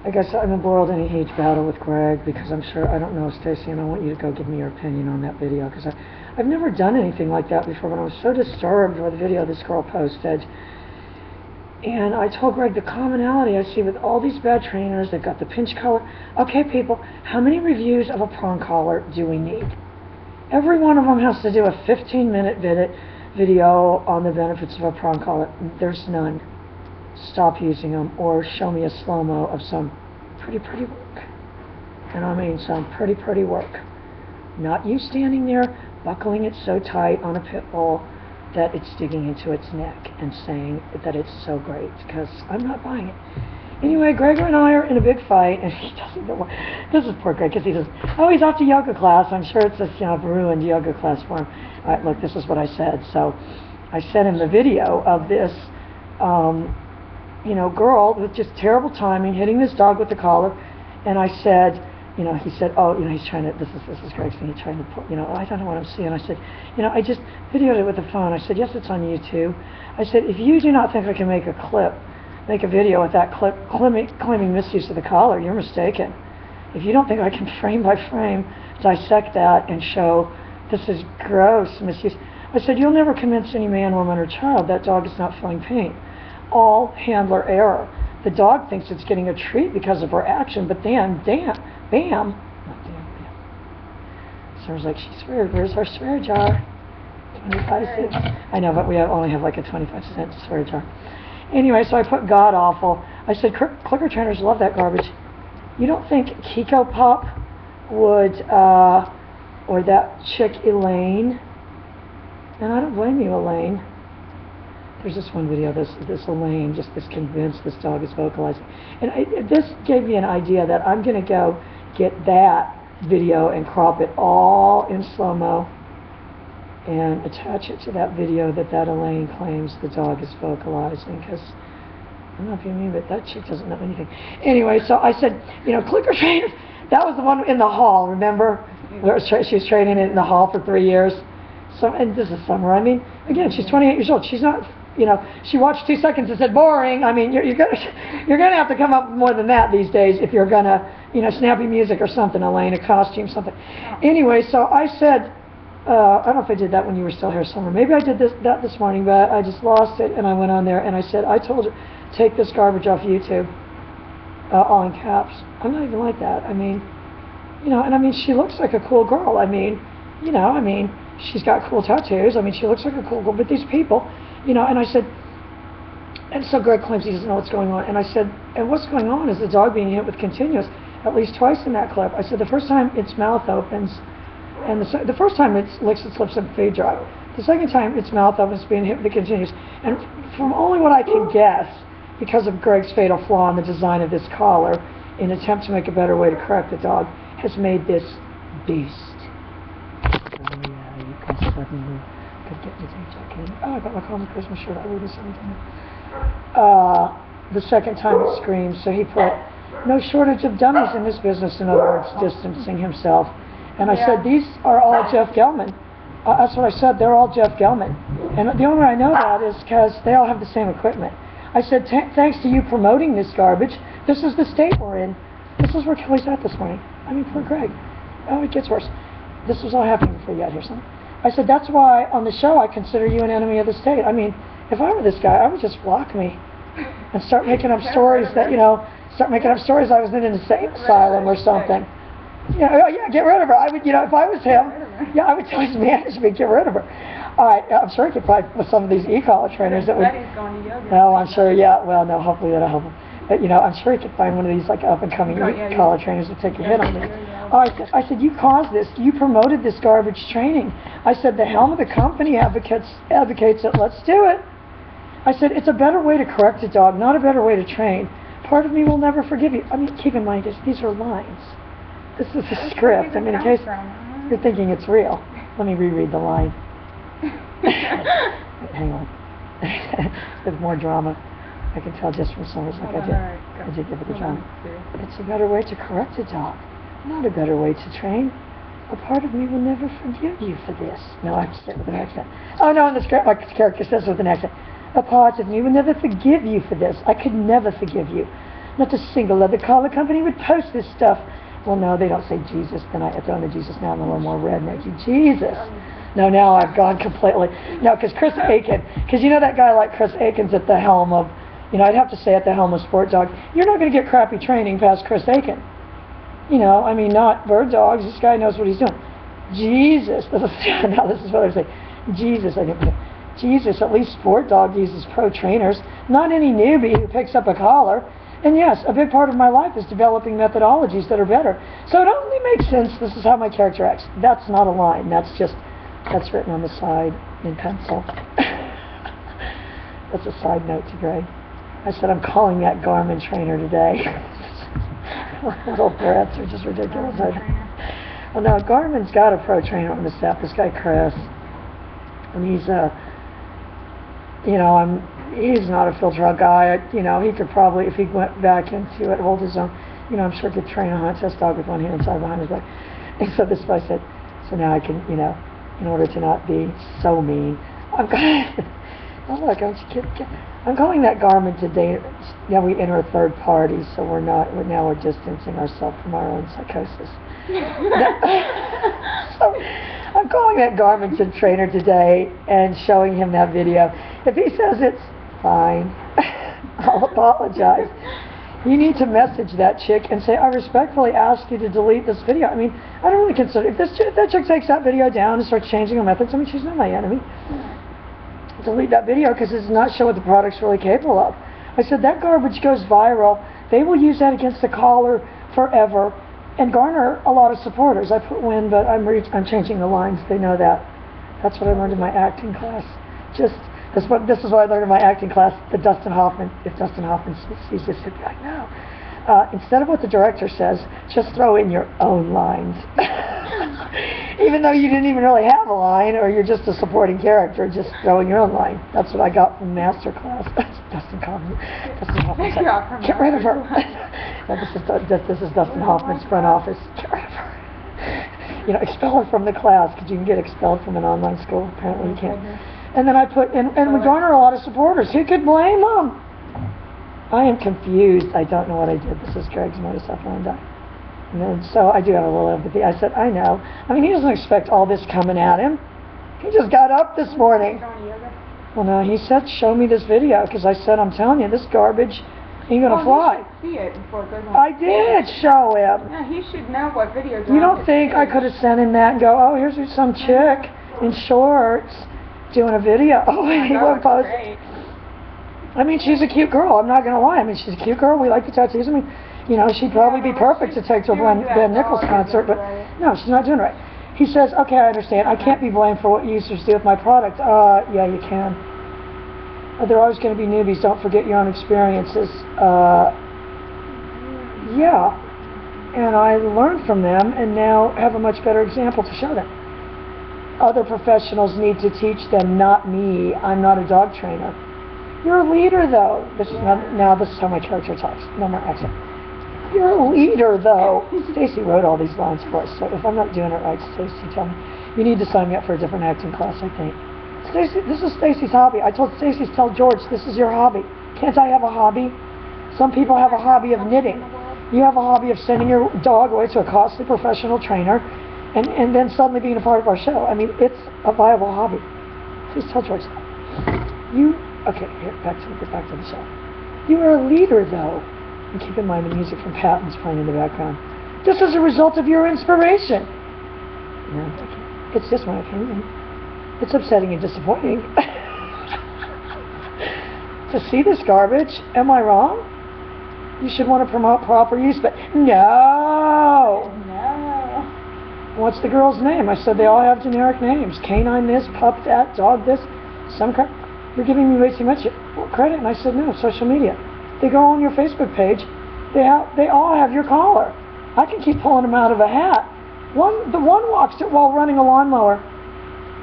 I guess I'm embroiled in a huge battle with Greg because I'm sure, I don't know, Stacy, and I want you to go give me your opinion on that video because I've never done anything like that before, but I was so disturbed by the video this girl posted. And I told Greg the commonality I see with all these bad trainers, they've got the pinch collar. Okay, people, how many reviews of a prong collar do we need? Every one of them has to do a 15-minute video on the benefits of a prong collar. There's none. Stop using them, or show me a slow-mo of some pretty work. And I mean some pretty work. Not you standing there buckling it so tight on a pit bull that it's digging into its neck and saying that it's so great, because I'm not buying it. Anyway, Gregor and I are in a big fight, and he doesn't know what. This is poor Greg, because he doesn't. Oh, he's off to yoga class. I'm sure it's a ruined yoga class for him. All right, look, this is what I said. So I sent him the video of this girl with just terrible timing, hitting this dog with the collar, and I said, he said, oh, he's trying to, this is Greg's thing, he's trying to put, I don't know what I'm seeing. I said, I just videoed it with the phone. I said, yes, it's on YouTube. I said, if you do not think I can make a video with that clip claiming misuse of the collar, you're mistaken. If you don't think I can frame by frame dissect that and show this is gross misuse, I said, you'll never convince any man, woman, or child that dog is not feeling pain. All handler error. The dog thinks it's getting a treat because of her action, but then, bam. Sarah's like, she swears, where's our swear jar? 25 cents. I know, but we only have like a 25-cent swear jar. Anyway, so I put god awful. I said, clicker trainers love that garbage. You don't think Kiko Pop would, or that chick Elaine, and I don't blame you, Elaine. There's this one video, this Elaine, just this convinced this dog is vocalizing. And this gave me an idea that I'm going to go get that video and crop it all in slow-mo and attach it to that video that Elaine claims the dog is vocalizing, because I don't know if you mean, but that chick doesn't know anything. Anyway, so I said, clicker trainers, that was the one in the hall, remember? Where she was training it in the hall for 3 years. So, and this is summer. I mean, again, she's 28 years old. She's not, she watched 2 seconds and said, boring. I mean, you're gonna have to come up with more than that these days if you're gonna, snappy music or something, Elaine, a costume, something. Anyway, so I said, I don't know if I did that when you were still here, Summer. Maybe I did that this morning, but I just lost it, and I went on there and I said, I told her, take this garbage off YouTube, all in caps. I'm not even like that. I mean, and I mean, she looks like a cool girl. I mean, she's got cool tattoos. I mean, she looks like a cool girl. But these people, and I said, and so Greg claims he doesn't know what's going on. And I said, and what's going on is the dog being hit with continuous at least twice in that clip. I said, the first time its mouth opens, and the first time it licks its lips and feed drive. The second time its mouth opens, being hit with the continuous. And from only what I can guess, because of Greg's fatal flaw in the design of this collar, in an attempt to make a better way to correct the dog, has made this beast. Suddenly could get me check in. Oh, I got my common Christmas shirt. I really something. The second time it screams, so he put no shortage of dummies in this business, in other words, distancing himself. And I said, these are all Jeff Gelman. That's what I said, they're all Jeff Gelman. And the only way I know that is because they all have the same equipment. I said, thanks to you promoting this garbage, this is the state we're in. This is where Kelly's at this morning. I mean, poor Greg. Oh, it gets worse. This was all happening before you got here, son. I said, that's why on the show I consider you an enemy of the state. I mean, if I were this guy, I would just block me and start making up stories that, I was in an insane asylum or something. Yeah, get rid of her. I would, if I was him, I would tell his management, get rid of her. All right, I'm sure he could find with some of these e-collar trainers that would. No, I'm sure, no, hopefully that'll help him. But, I'm sure he could find one of these, like, up-and-coming e-collar trainers to take a hit on me. I said, you caused this. You promoted this garbage training. I said, the helm of the company advocates it. Let's do it. I said, it's a better way to correct a dog, not a better way to train. Part of me will never forgive you. I mean, keep in mind, these are lines. This is a script. I mean, in case you're thinking it's real, let me reread the line. Hang on. With more drama. I can tell just from some, like I did give it the drama. It's a better way to correct a dog, not a better way to train. A part of me will never forgive you for this. No, I have to say it with an accent. Oh no, in the script, my character says with an accent. A part of me will never forgive you for this. I could never forgive you. not a single other collar company would post this stuff. Well, no, they don't say Jesus. Then I throw in the Jesus now. I'm a little more rednecky. Jesus. No, now I've gone completely. No, because Chris Aiken, because you know that guy like Chris Aiken's at the helm of, you know, I'd have to say at the helm of Sport Dog. You're not going to get crappy training past Chris Aiken. You know, I mean, not Bird Dogs. This guy knows what he's doing. Jesus. Now this is what I'm saying. Jesus, I didn't. Jesus, at least Sport Dog uses pro trainers, not any newbie who picks up a collar. And yes, a big part of my life is developing methodologies that are better. So it only makes sense. This is how my character acts. That's not a line. That's written on the side in pencil. That's a side note to Greg. I said, I'm calling that Garmin trainer today. Little threats are just ridiculous. Well, no, Garmin's got a pro trainer on the staff. This guy, Chris. And he's you know, he's not a field trial guy. You know, he could probably, if he went back into it, hold his own, you know, I'm sure could train a hunt test dog with one hand tied behind his back. And so this guy said, so now I can, you know, in order to not be so mean, I'm calling, oh look, I'm calling that Garmin today. Now we enter a third party, so we're distancing ourselves from our own psychosis. So I'm calling that Garmin trainer today and showing him that video. If he says it's fine, I'll apologize. You need to message that chick and say, I respectfully ask you to delete this video. I mean, I don't really consider, if that chick takes that video down and starts changing her methods, I mean, she's not my enemy. Delete that video because it does not show what the product's really capable of. I said, that garbage goes viral. They will use that against the collar forever and garner a lot of supporters. I put win, but I'm changing the lines. They know that. That's what I learned in my acting class. This is what I learned in my acting class. If Dustin Hoffman sees this, he'd be like, no. Instead of what the director says, just throw in your own lines. Even though you didn't even really have a line, or you're just a supporting character, just throw in your own line. That's what I got from master class. Dustin Hoffman said, get rid of her. This is Dustin Hoffman's front office. Get rid of her. You know, expel her from the class, because you can get expelled from an online school. Apparently you can't. And then I put, and we garner a lot of supporters. Who could blame them? I am confused. I don't know what I did. This is Greg's modus operandi. And then, so I do have a little empathy. I said, I know. I mean, he doesn't expect all this coming at him. He just got up this morning. Well, no, he said, show me this video, because I said, I'm telling you, this garbage ain't going to fly. He should see it before it goes on. I did show him. Yeah, he should know what videos are. You don't think I could have sent him that and go, oh, here's some chick in shorts doing a video. Oh, he won't post. Great. I mean, she's a cute girl. I'm not going to lie. I mean, she's a cute girl. We like the tattoos. I mean, you know, she'd probably be perfect to take to a Ben Nichols concert, but no, she's not doing it right. He says, okay, I understand. I can't be blamed for what users do with my product. Yeah, you can. They're always going to be newbies. Don't forget your own experiences. Yeah. And I learned from them and now have a much better example to show them. Other professionals need to teach them, not me. I'm not a dog trainer. You're a leader, though. This is now this is how my character talks. No more accent. You're a leader, though. Stacy wrote all these lines for us, so if I'm not doing it right, Stacy, tell me. You need to sign me up for a different acting class, I think. Stacy, this is Stacy's hobby. I told Stacy to tell George, this is your hobby. Can't I have a hobby? Some people have a hobby of knitting. You have a hobby of sending your dog away to a costly professional trainer and then suddenly being a part of our show. I mean, it's a viable hobby. Please tell George that. Okay, here, back to the show. You are a leader, though. And keep in mind the music from Patton's playing in the background. This is a result of your inspiration. No, it's just my opinion. It's upsetting and disappointing. To see this garbage, am I wrong? You should want to promote proper use, but no! What's the girl's name? I said they all have generic names. Canine this, pup that, dog this, some crap. You're giving me way too much credit. And I said, no, social media. They go on your Facebook page. They all have your collar. I can keep pulling them out of a hat. The one walks it while running a lawnmower.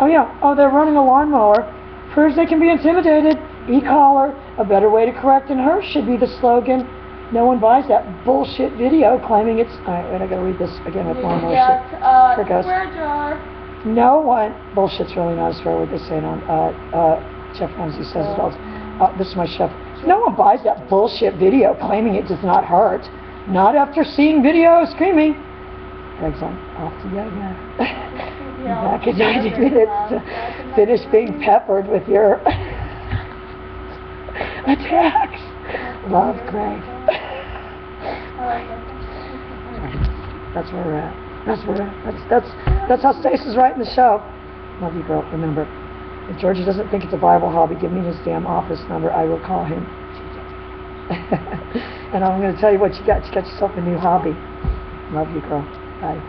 Oh yeah, they're running a lawnmower. Proves they can be intimidated. E-collar, a better way to correct than her should be the slogan. No one buys that bullshit video claiming it's... Alright, wait, I gotta read this again with lawnmower shit. Swear jar. No one... Bullshit's really not a swear word. They say it on... Chef Ramsay says it all. This is my chef. No one buys that bullshit video claiming it does not hurt. Not after seeing video screaming. Greg's like, off to yoga. Back in 90 minutes to finish being peppered with your attacks. Love Greg. That's where we're at. That's where we're at. That's how Stace writing the show. Love you, girl. Remember, if Georgie doesn't think it's a viable hobby, give me his damn office number. I will call him. And I'm going to tell you what you got. You got yourself a new hobby. Love you, girl. Bye.